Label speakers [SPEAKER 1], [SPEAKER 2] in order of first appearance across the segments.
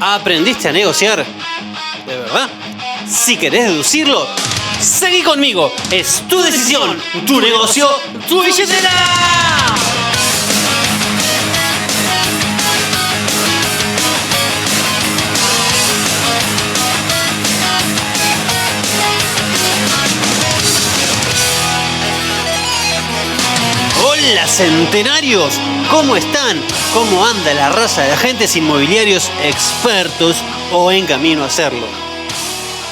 [SPEAKER 1] ¿Aprendiste a negociar? ¿De verdad? Si querés deducirlo, seguí conmigo. Es tu decisión, tu negocio, tu billetera. Hola centenarios, ¿cómo están? ¿Cómo anda la raza de agentes inmobiliarios expertos o en camino a hacerlo?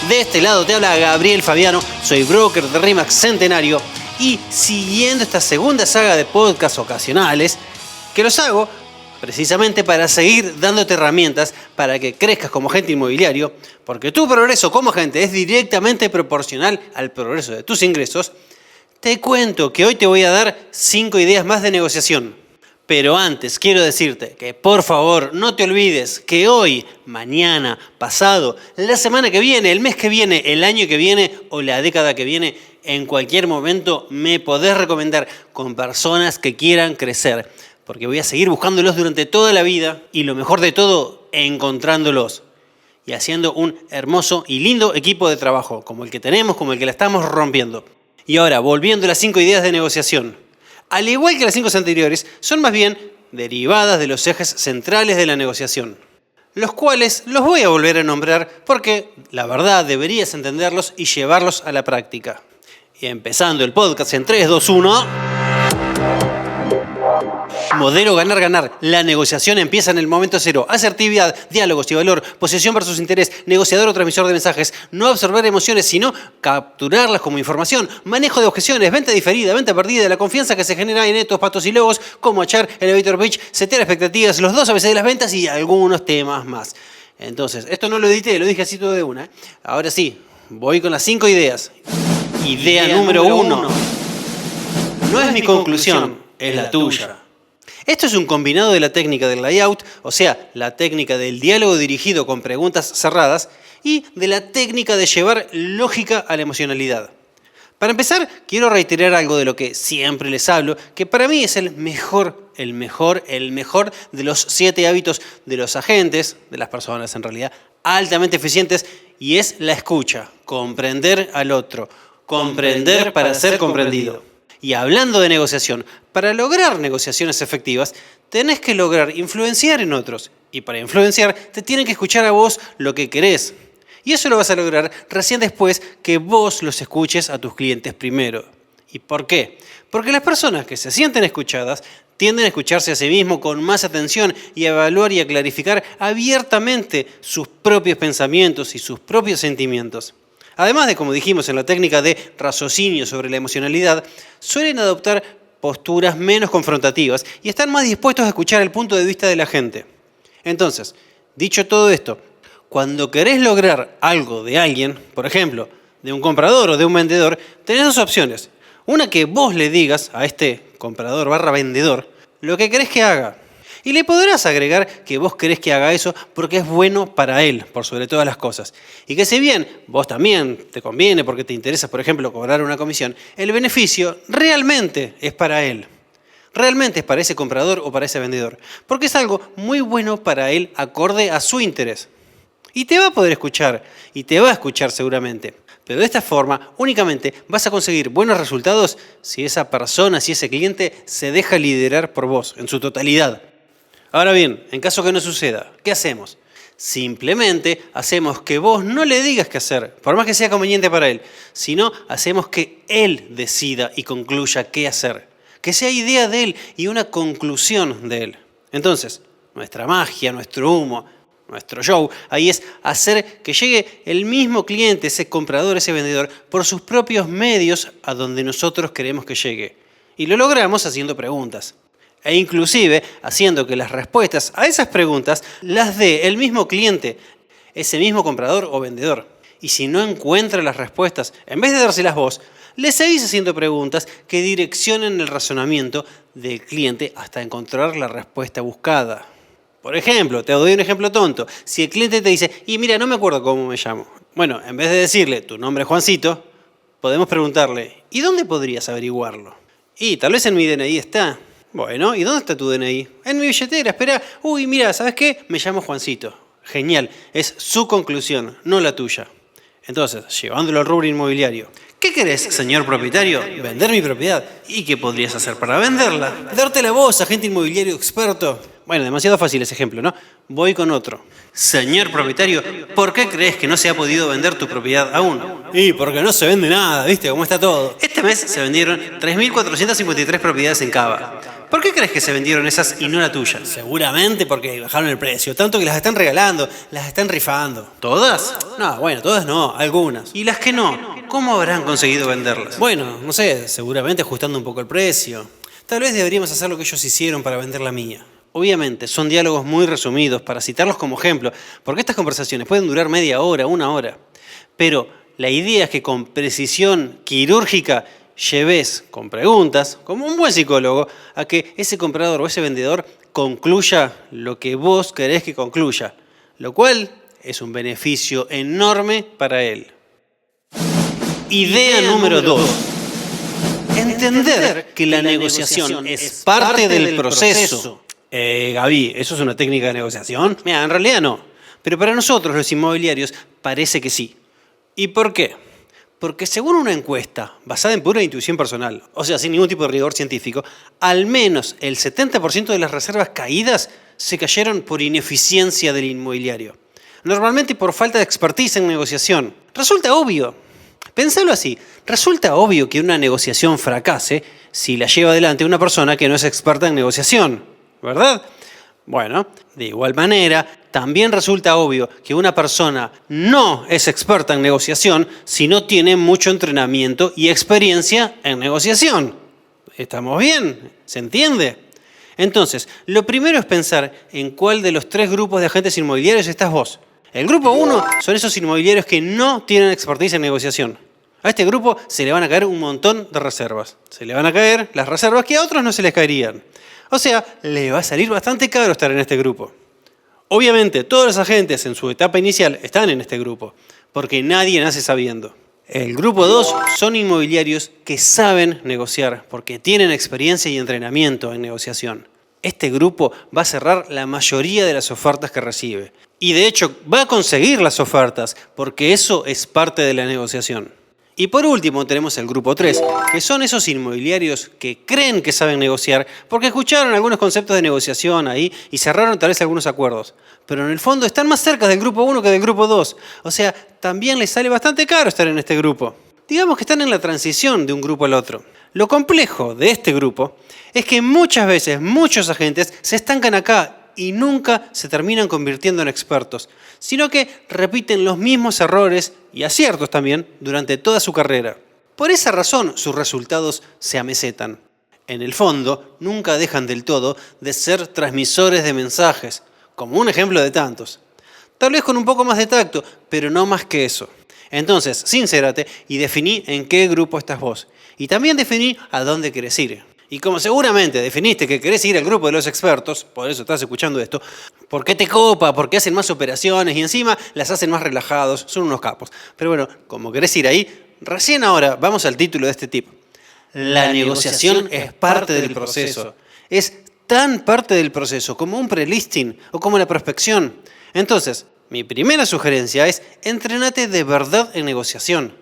[SPEAKER 1] De este lado te habla Gabriel Fabiano, soy broker de RE/MAX Centenario y siguiendo esta segunda saga de podcasts ocasionales, que los hago precisamente para seguir dándote herramientas para que crezcas como agente inmobiliario, porque tu progreso como agente es directamente proporcional al progreso de tus ingresos. Te cuento que hoy te voy a dar 5 ideas más de negociación. Pero antes quiero decirte que por favor no te olvides que hoy, mañana, pasado, la semana que viene, el mes que viene, el año que viene o la década que viene, en cualquier momento me podés recomendar con personas que quieran crecer. Porque voy a seguir buscándolos durante toda la vida y lo mejor de todo, encontrándolos. Y haciendo un hermoso y lindo equipo de trabajo, como el que tenemos, como el que la estamos rompiendo. Y ahora, volviendo a las 5 ideas de negociación. Al igual que las 5 anteriores, son más bien derivadas de los ejes centrales de la negociación, los cuales los voy a volver a nombrar porque, la verdad, deberías entenderlos y llevarlos a la práctica. Y empezando el podcast en 3, 2, 1... Modelo ganar-ganar. La negociación empieza en el momento cero. Asertividad, diálogos y valor, posesión versus interés, negociador o transmisor de mensajes, no absorber emociones, sino capturarlas como información, manejo de objeciones, venta diferida, venta perdida, la confianza que se genera en estos patos y logos, como echar, elevator pitch, setear expectativas, los 2 ABC de las ventas y algunos temas más. Entonces, esto no lo edité, lo dije así todo de una. Ahora sí, voy con las 5 ideas. Idea número 1. No es mi conclusión, es la tuya. Esto es un combinado de la técnica del layout, o sea, la técnica del diálogo dirigido con preguntas cerradas, y de la técnica de llevar lógica a la emocionalidad. Para empezar, quiero reiterar algo de lo que siempre les hablo, que para mí es el mejor de los 7 hábitos de los agentes, de las personas en realidad, altamente eficientes, y es la escucha, comprender al otro, comprender para ser comprendido. Y hablando de negociación, para lograr negociaciones efectivas, tenés que lograr influenciar en otros. Y para influenciar, te tienen que escuchar a vos lo que querés. Y eso lo vas a lograr recién después que vos los escuches a tus clientes primero. ¿Y por qué? Porque las personas que se sienten escuchadas tienden a escucharse a sí mismos con más atención y a evaluar y a clarificar abiertamente sus propios pensamientos y sus propios sentimientos. Además de, como dijimos en la técnica de raciocinio sobre la emocionalidad, suelen adoptar posturas menos confrontativas y están más dispuestos a escuchar el punto de vista de la gente. Entonces, dicho todo esto, cuando querés lograr algo de alguien, por ejemplo, de un comprador o de un vendedor, tenés 2 opciones. Una, que vos le digas a este comprador / vendedor lo que querés que haga. Y le podrás agregar que vos querés que haga eso porque es bueno para él, por sobre todas las cosas. Y que si bien vos también te conviene porque te interesa, por ejemplo, cobrar una comisión, el beneficio realmente es para él. Realmente es para ese comprador o para ese vendedor. Porque es algo muy bueno para él acorde a su interés. Y te va a poder escuchar, y te va a escuchar seguramente. Pero de esta forma únicamente vas a conseguir buenos resultados si esa persona, si ese cliente se deja liderar por vos en su totalidad. Ahora bien, en caso que no suceda, ¿qué hacemos? Simplemente hacemos que vos no le digas qué hacer, por más que sea conveniente para él, sino hacemos que él decida y concluya qué hacer. Que sea idea de él y una conclusión de él. Entonces, nuestra magia, nuestro humo, nuestro show, ahí es hacer que llegue el mismo cliente, ese comprador, ese vendedor, por sus propios medios a donde nosotros queremos que llegue. Y lo logramos haciendo preguntas. E inclusive haciendo que las respuestas a esas preguntas las dé el mismo cliente, ese mismo comprador o vendedor. Y si no encuentra las respuestas, en vez de dárselas vos, le seguís haciendo preguntas que direccionen el razonamiento del cliente hasta encontrar la respuesta buscada. Por ejemplo, te doy un ejemplo tonto. Si el cliente te dice, y mira, no me acuerdo cómo me llamo. Bueno, en vez de decirle, tu nombre es Juancito, podemos preguntarle, ¿y dónde podrías averiguarlo? Y tal vez en mi DNI está. Bueno, ¿y dónde está tu DNI? En mi billetera, espera. Uy, mira, ¿sabes qué? Me llamo Juancito. Genial, es su conclusión, no la tuya. Entonces, llevándolo al rubro inmobiliario. ¿Qué querés, señor propietario? Vender mi propiedad. ¿Y qué podrías hacer para venderla? Dártela vos, agente inmobiliario experto. Bueno, demasiado fácil ese ejemplo, ¿no? Voy con otro. Señor propietario, ¿por qué crees que no se ha podido vender tu propiedad aún? Y porque no se vende nada, ¿viste cómo está todo? Este mes se vendieron 3.453 propiedades en Cava. ¿Por qué crees que se vendieron esas y no la tuya? Seguramente porque bajaron el precio, tanto que las están regalando, las están rifando. ¿Todas? No, bueno, todas no, algunas. ¿Y las que no? ¿Cómo habrán conseguido venderlas? Bueno, no sé, seguramente ajustando un poco el precio. Tal vez deberíamos hacer lo que ellos hicieron para vender la mía. Obviamente, son diálogos muy resumidos para citarlos como ejemplo, porque estas conversaciones pueden durar media hora, una hora. Pero la idea es que con precisión quirúrgica lleves con preguntas, como un buen psicólogo, a que ese comprador o ese vendedor concluya lo que vos querés que concluya, lo cual es un beneficio enorme para él. Idea número 2. Entender que la negociación es parte del proceso. Gaby, ¿eso es una técnica de negociación? Mira, en realidad no. Pero para nosotros, los inmobiliarios, parece que sí. ¿Y por qué? Porque según una encuesta basada en pura intuición personal, o sea, sin ningún tipo de rigor científico, al menos el 70% de las reservas caídas se cayeron por ineficiencia del inmobiliario. Normalmente por falta de expertise en negociación. Resulta obvio. Pensalo así. Resulta obvio que una negociación fracase si la lleva adelante una persona que no es experta en negociación, ¿verdad? Bueno, de igual manera, también resulta obvio que una persona no es experta en negociación si no tiene mucho entrenamiento y experiencia en negociación. ¿Estamos bien? ¿Se entiende? Entonces, lo primero es pensar en cuál de los 3 grupos de agentes inmobiliarios estás vos. El grupo 1 son esos inmobiliarios que no tienen expertise en negociación. A este grupo se le van a caer un montón de reservas. Se le van a caer las reservas que a otros no se les caerían. O sea, le va a salir bastante caro estar en este grupo. Obviamente, todos los agentes en su etapa inicial están en este grupo, porque nadie nace sabiendo. El grupo 2 son inmobiliarios que saben negociar, porque tienen experiencia y entrenamiento en negociación. Este grupo va a cerrar la mayoría de las ofertas que recibe. Y de hecho, va a conseguir las ofertas, porque eso es parte de la negociación. Y por último tenemos el grupo 3, que son esos inmobiliarios que creen que saben negociar porque escucharon algunos conceptos de negociación ahí y cerraron tal vez algunos acuerdos. Pero en el fondo están más cerca del grupo 1 que del grupo 2. O sea, también les sale bastante caro estar en este grupo. Digamos que están en la transición de un grupo al otro. Lo complejo de este grupo es que muchas veces muchos agentes se estancan acá y nunca se terminan convirtiendo en expertos, sino que repiten los mismos errores y aciertos también durante toda su carrera. Por esa razón sus resultados se amesetan. En el fondo, nunca dejan del todo de ser transmisores de mensajes, como un ejemplo de tantos. Tal vez con un poco más de tacto, pero no más que eso. Entonces, sincérate y definí en qué grupo estás vos. Y también definí a dónde querés ir. Y como seguramente definiste que querés ir al grupo de los expertos, por eso estás escuchando esto, ¿por qué te copa? Porque hacen más operaciones y encima las hacen más relajados, son unos capos. Pero bueno, como querés ir ahí, recién ahora vamos al título de este tip. La negociación es parte del proceso. Es tan parte del proceso como un pre-listing o como la prospección. Entonces, mi primera sugerencia es entrenate de verdad en negociación.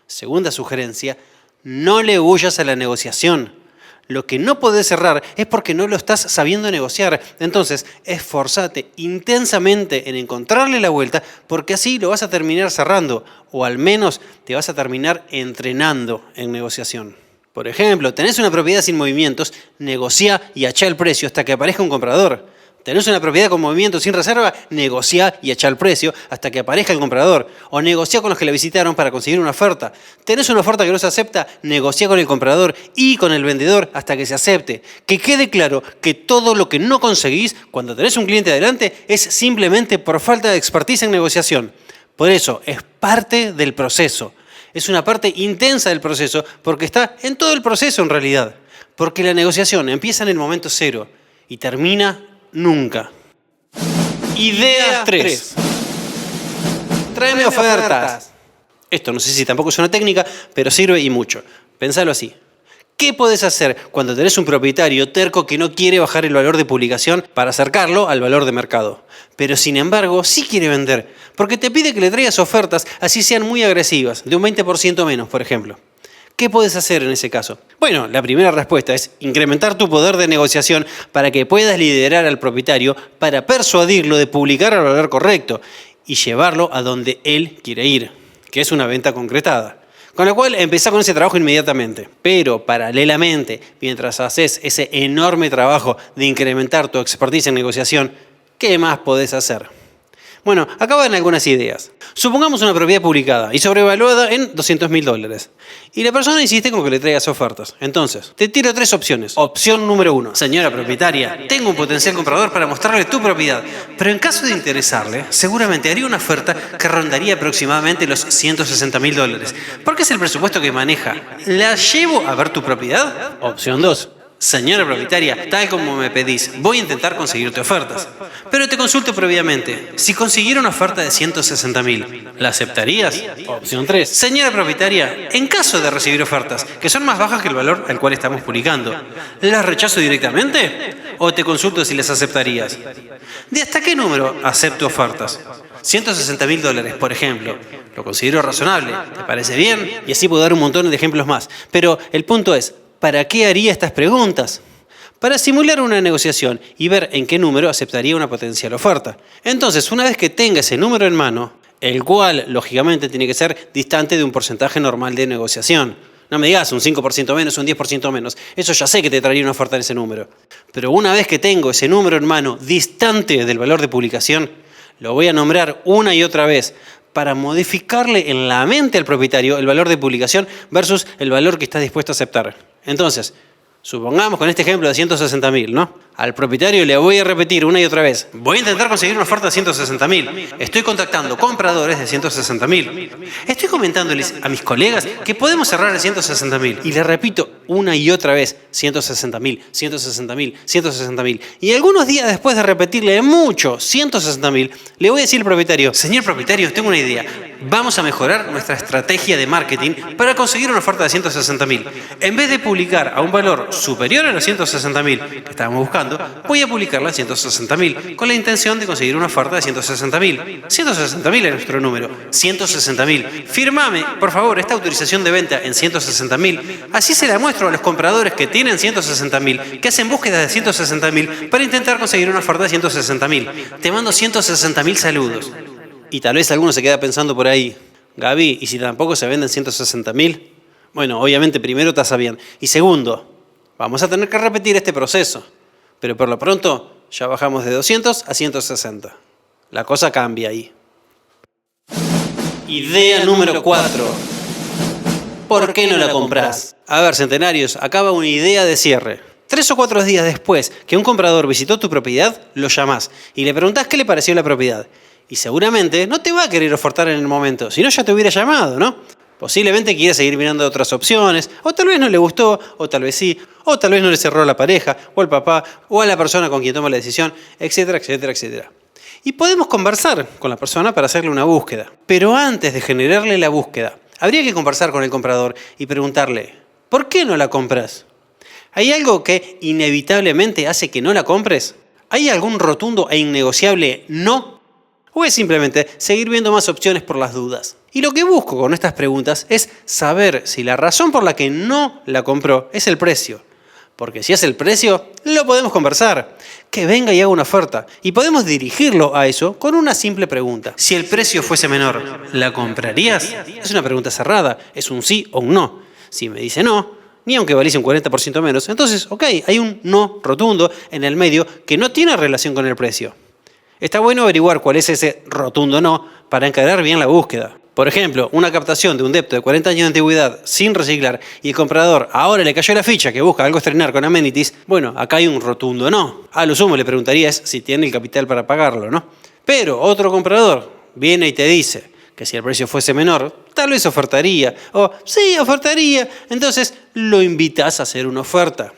[SPEAKER 1] Segunda sugerencia, no le huyas a la negociación. Lo que no podés cerrar es porque no lo estás sabiendo negociar. Entonces, esforzate intensamente en encontrarle la vuelta porque así lo vas a terminar cerrando o al menos te vas a terminar entrenando en negociación. Por ejemplo, tenés una propiedad sin movimientos, negociá y achá el precio hasta que aparezca un comprador. Tenés una propiedad con movimiento sin reserva, negociá y achá el precio hasta que aparezca el comprador. O negociá con los que la visitaron para conseguir una oferta. Tenés una oferta que no se acepta, negociá con el comprador y con el vendedor hasta que se acepte. Que quede claro que todo lo que no conseguís cuando tenés un cliente adelante es simplemente por falta de expertise en negociación. Por eso, es parte del proceso. Es una parte intensa del proceso porque está en todo el proceso en realidad. Porque la negociación empieza en el momento cero y termina nunca. Idea 3. Tráeme ofertas. Esto no sé si tampoco es una técnica, pero sirve y mucho. Pensalo así. ¿Qué podés hacer cuando tenés un propietario terco que no quiere bajar el valor de publicación para acercarlo al valor de mercado? Pero sin embargo, sí quiere vender, porque te pide que le traigas ofertas así sean muy agresivas, de un 20% menos, por ejemplo. ¿Qué puedes hacer en ese caso? Bueno, la primera respuesta es incrementar tu poder de negociación para que puedas liderar al propietario para persuadirlo de publicar al valor correcto y llevarlo a donde él quiere ir, que es una venta concretada. Con lo cual, empezá con ese trabajo inmediatamente. Pero, paralelamente, mientras haces ese enorme trabajo de incrementar tu expertise en negociación, ¿qué más podés hacer? Bueno, acá van algunas ideas. Supongamos una propiedad publicada y sobrevaluada en $200.000. Y la persona insiste con que le traigas ofertas. Entonces, te tiro 3 opciones. Opción número 1. Señora propietaria, tengo un potencial comprador para mostrarle tu propiedad. Pero en caso de interesarle, seguramente haría una oferta que rondaría aproximadamente los $160.000. Porque es el presupuesto que maneja. ¿La llevo a ver tu propiedad? Opción 2. Señora propietaria, tal como me pedís, voy a intentar conseguirte ofertas. Pero te consulto previamente, si consiguiera una oferta de $160.000, ¿la aceptarías? Opción 3. Señora propietaria, en caso de recibir ofertas que son más bajas que el valor al cual estamos publicando, ¿las rechazo directamente? ¿O te consulto si las aceptarías? ¿De hasta qué número acepto ofertas? $160.000, por ejemplo. Lo considero razonable. ¿Te parece bien? Y así puedo dar un montón de ejemplos más. Pero el punto es, ¿para qué haría estas preguntas? Para simular una negociación y ver en qué número aceptaría una potencial oferta. Entonces, una vez que tenga ese número en mano, el cual, lógicamente, tiene que ser distante de un porcentaje normal de negociación. No me digas un 5% menos, un 10% menos. Eso ya sé que te traería una oferta en ese número. Pero una vez que tengo ese número en mano, distante del valor de publicación, lo voy a nombrar una y otra vez para modificarle en la mente al propietario el valor de publicación versus el valor que está dispuesto a aceptar. Entonces, supongamos con este ejemplo de 160.000, ¿no? Al propietario le voy a repetir una y otra vez. Voy a intentar conseguir una oferta de 160.000. Estoy contactando compradores de 160.000. Estoy comentándoles a mis colegas que podemos cerrar de 160.000. Y le repito una y otra vez, 160.000, 160.000, 160.000. Y algunos días después de repetirle mucho, 160.000, le voy a decir al propietario, señor propietario, tengo una idea. Vamos a mejorar nuestra estrategia de marketing para conseguir una oferta de 160.000. En vez de publicar a un valor superior a los 160.000 que estábamos buscando, voy a publicarla a 160.000 con la intención de conseguir una oferta de 160.000. 160.000 es nuestro número. 160.000. Firmame, por favor, esta autorización de venta en 160.000. Así se la muestro a los compradores que tienen 160.000, que hacen búsquedas de 160.000 para intentar conseguir una oferta de 160.000. Te mando 160.000 saludos. Y tal vez alguno se queda pensando por ahí, Gaby, ¿y si tampoco se venden 160.000? Bueno, obviamente primero tasa bien. Y segundo, vamos a tener que repetir este proceso. Pero por lo pronto ya bajamos de 200 a 160. La cosa cambia ahí. Idea número 4. ¿Por qué no la comprás? A ver, centenarios, acá va una idea de cierre. 3 o 4 días después que un comprador visitó tu propiedad, lo llamás y le preguntás qué le pareció la propiedad. Y seguramente no te va a querer ofertar en el momento, si no ya te hubiera llamado, ¿no? Posiblemente quiera seguir mirando otras opciones, o tal vez no le gustó, o tal vez sí, o tal vez no le cerró a la pareja, o al papá, o a la persona con quien toma la decisión, etcétera, etcétera, etcétera. Y podemos conversar con la persona para hacerle una búsqueda. Pero antes de generarle la búsqueda, habría que conversar con el comprador y preguntarle, ¿por qué no la compras? ¿Hay algo que inevitablemente hace que no la compres? ¿Hay algún rotundo e innegociable no? ¿O es simplemente seguir viendo más opciones por las dudas? Y lo que busco con estas preguntas es saber si la razón por la que no la compró es el precio. Porque si es el precio, lo podemos conversar. Que venga y haga una oferta. Y podemos dirigirlo a eso con una simple pregunta. Si el precio fuese menor, ¿la comprarías? Es una pregunta cerrada. Es un sí o un no. Si me dice no, ni aunque valiese un 40% menos, entonces, ok, hay un no rotundo en el medio que no tiene relación con el precio. Está bueno averiguar cuál es ese rotundo no para encarar bien la búsqueda. Por ejemplo, una captación de un depto de 40 años de antigüedad sin reciclar y el comprador ahora le cayó la ficha que busca algo estrenar con amenities, bueno, acá hay un rotundo no. A lo sumo le preguntarías si tiene el capital para pagarlo, ¿no? Pero otro comprador viene y te dice que si el precio fuese menor, tal vez ofertaría. O sí, ofertaría. Entonces lo invitas a hacer una oferta.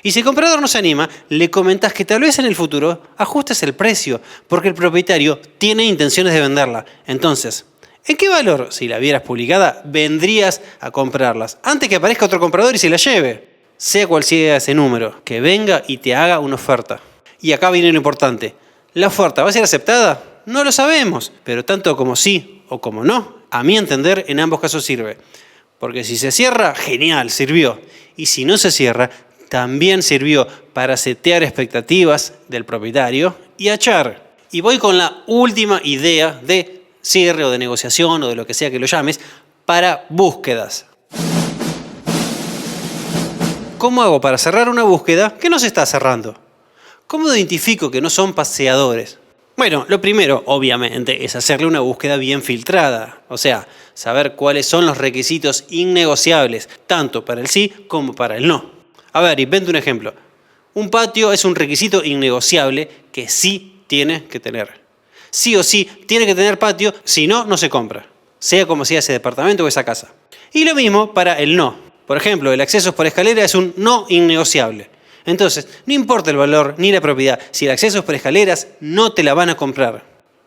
[SPEAKER 1] Y si el comprador no se anima, le comentás que tal vez en el futuro ajustes el precio, porque el propietario tiene intenciones de venderla. Entonces, ¿en qué valor, si la vieras publicada, vendrías a comprarlas antes que aparezca otro comprador y se la lleve? sea cual sea ese número, que venga y te haga una oferta. Y acá viene lo importante. ¿La oferta va a ser aceptada? No lo sabemos, pero tanto como sí o como no, a mi entender, en ambos casos sirve. Porque si se cierra, genial, sirvió. Y si no se cierra, también sirvió para setear expectativas del propietario y achar. Y voy con la última idea de cierre o de negociación o de lo que sea que lo llames, para búsquedas. ¿Cómo hago para cerrar una búsqueda que no se está cerrando? ¿Cómo identifico que no son paseadores? Bueno, lo primero, obviamente, es hacerle una búsqueda bien filtrada. O sea, saber cuáles son los requisitos innegociables, tanto para el sí como para el no. A ver, invento un ejemplo. Un patio es un requisito innegociable que sí tiene que tener. Sí o sí tiene que tener patio, si no, no se compra. Sea como sea ese departamento o esa casa. Y lo mismo para el no. Por ejemplo, el acceso por escalera es un no innegociable. Entonces, no importa el valor ni la propiedad, si el acceso es por escaleras, no te la van a comprar.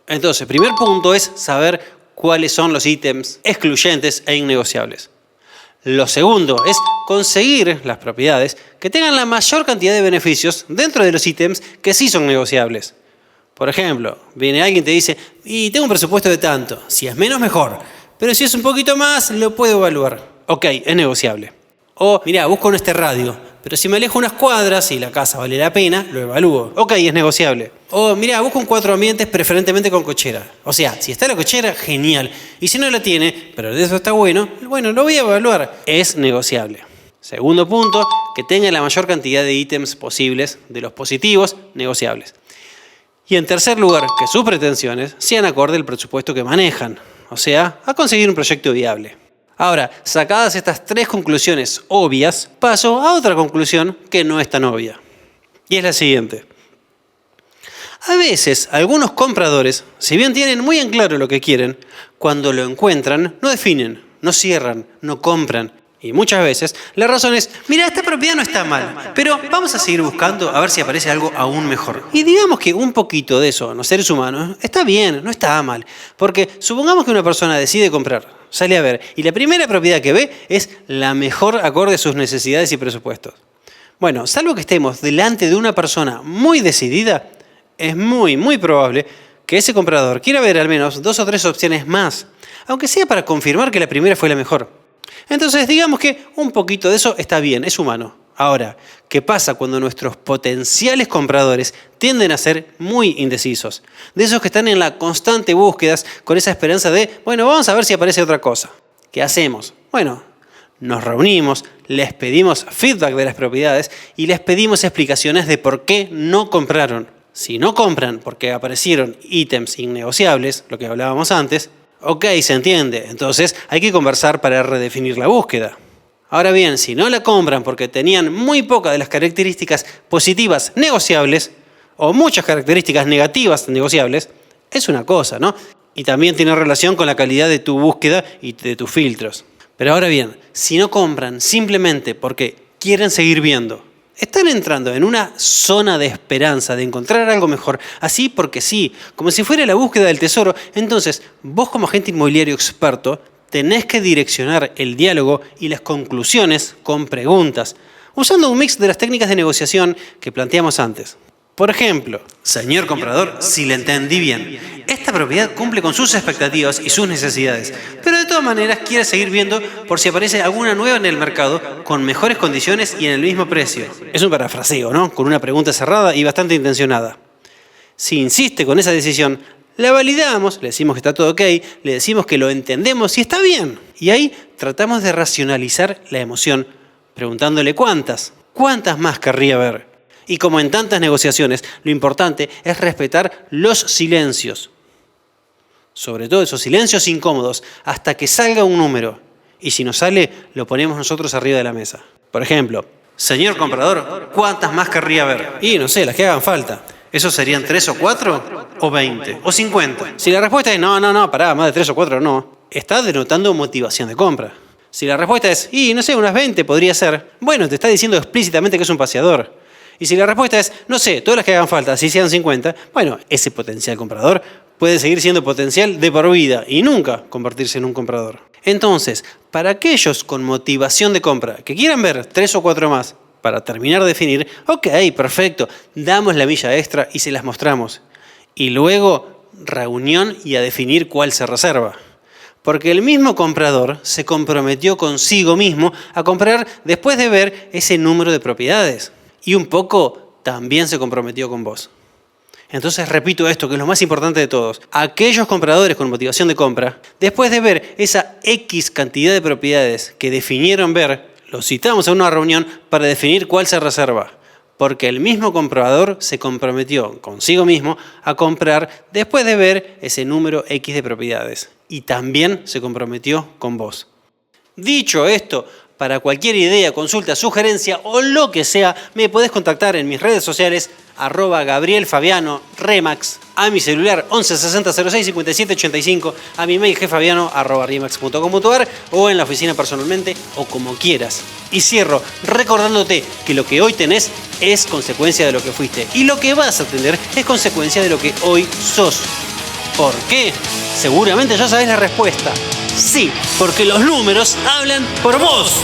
[SPEAKER 1] Entonces, primer punto es saber cuáles son los ítems excluyentes e innegociables. Lo segundo es conseguir las propiedades que tengan la mayor cantidad de beneficios dentro de los ítems que sí son negociables. Por ejemplo, viene alguien y te dice, y tengo un presupuesto de tanto, si es menos mejor, pero si es un poquito más, lo puedo evaluar. Ok, es negociable. O, mirá, busco este radio, pero si me alejo unas cuadras y la casa vale la pena, lo evalúo. Ok, es negociable. O, mirá, busco un 4 ambientes preferentemente con cochera. O sea, si está la cochera, genial. Y si no la tiene, pero de eso está bueno, lo voy a evaluar. Es negociable. Segundo punto, que tenga la mayor cantidad de ítems posibles de los positivos negociables. Y en tercer lugar, que sus pretensiones sean acorde al presupuesto que manejan. O sea, a conseguir un proyecto viable. Ahora, sacadas estas 3 conclusiones obvias, paso a otra conclusión que no es tan obvia. Y es la siguiente. A veces, algunos compradores, si bien tienen muy en claro lo que quieren, cuando lo encuentran, no definen, no cierran, no compran. Y muchas veces la razón es, mira, esta propiedad no está mal, pero vamos a seguir buscando a ver si aparece algo aún mejor. Y digamos que un poquito de eso, los seres humanos, está bien, no está mal. Porque supongamos que una persona decide comprar, sale a ver, y la primera propiedad que ve es la mejor acorde a sus necesidades y presupuestos. Bueno, salvo que estemos delante de una persona muy decidida, es muy probable que ese comprador quiera ver al menos 2 o 3 opciones más, aunque sea para confirmar que la primera fue la mejor. Entonces, digamos que un poquito de eso está bien, es humano. Ahora, ¿qué pasa cuando nuestros potenciales compradores tienden a ser muy indecisos? De esos que están en la constante búsqueda con esa esperanza de, vamos a ver si aparece otra cosa. ¿Qué hacemos? Nos reunimos, les pedimos feedback de las propiedades y les pedimos explicaciones de por qué no compraron. Si no compran porque aparecieron ítems innegociables, lo que hablábamos antes, ok, se entiende. Entonces hay que conversar para redefinir la búsqueda. Ahora bien, si no la compran porque tenían muy pocas de las características positivas negociables o muchas características negativas negociables, es una cosa, ¿no? Y también tiene relación con la calidad de tu búsqueda y de tus filtros. Pero ahora bien, si no compran simplemente porque quieren seguir viendo, están entrando en una zona de esperanza de encontrar algo mejor, así porque sí, como si fuera la búsqueda del tesoro. Entonces, vos como agente inmobiliario experto, tenés que direccionar el diálogo y las conclusiones con preguntas, usando un mix de las técnicas de negociación que planteamos antes. Por ejemplo, señor comprador, si le entendí bien, esta propiedad cumple con sus expectativas y sus necesidades, pero de todas maneras quiere seguir viendo por si aparece alguna nueva en el mercado con mejores condiciones y en el mismo precio. Es un parafraseo, ¿no? Con una pregunta cerrada y bastante intencionada. Si insiste con esa decisión, la validamos, le decimos que está todo ok, le decimos que lo entendemos y está bien. Y ahí tratamos de racionalizar la emoción, preguntándole cuántas más querría ver. Y como en tantas negociaciones, lo importante es respetar los silencios. Sobre todo esos silencios incómodos, hasta que salga un número. Y si no sale, lo ponemos nosotros arriba de la mesa. Por ejemplo, señor comprador, ¿cuántas más querría ver? Y no sé, las que hagan falta. ¿Esos serían 3 o 4? ¿O 20? ¿O 50? Si la respuesta es no, pará, más de 3 o 4 no, está denotando motivación de compra. Si la respuesta es, no sé, unas 20 podría ser, te está diciendo explícitamente que es un paseador. Y si la respuesta es, no sé, todas las que hagan falta, si sean 50, ese potencial comprador puede seguir siendo potencial de por vida y nunca convertirse en un comprador. Entonces, para aquellos con motivación de compra que quieran ver 3 o 4 más, para terminar de definir, ok, perfecto, damos la milla extra y se las mostramos. Y luego, reunión y a definir cuál se reserva. Porque el mismo comprador se comprometió consigo mismo a comprar después de ver ese número de propiedades. Y un poco también se comprometió con vos. Entonces repito esto, que es lo más importante de todos. Aquellos compradores con motivación de compra, después de ver esa X cantidad de propiedades que definieron ver, los citamos a una reunión para definir cuál se reserva. Porque el mismo comprador se comprometió consigo mismo a comprar después de ver ese número X de propiedades. Y también se comprometió con vos. Dicho esto, para cualquier idea, consulta, sugerencia o lo que sea, me podés contactar en mis redes sociales @GabrielFabiano Remax, a mi celular 11 60 06 57 85, a mi mail gfabiano@remax.com.ar o en la oficina personalmente o como quieras. Y cierro recordándote que lo que hoy tenés es consecuencia de lo que fuiste y lo que vas a tener es consecuencia de lo que hoy sos. ¿Por qué? Seguramente ya sabés la respuesta. Sí, porque los números hablan por vos.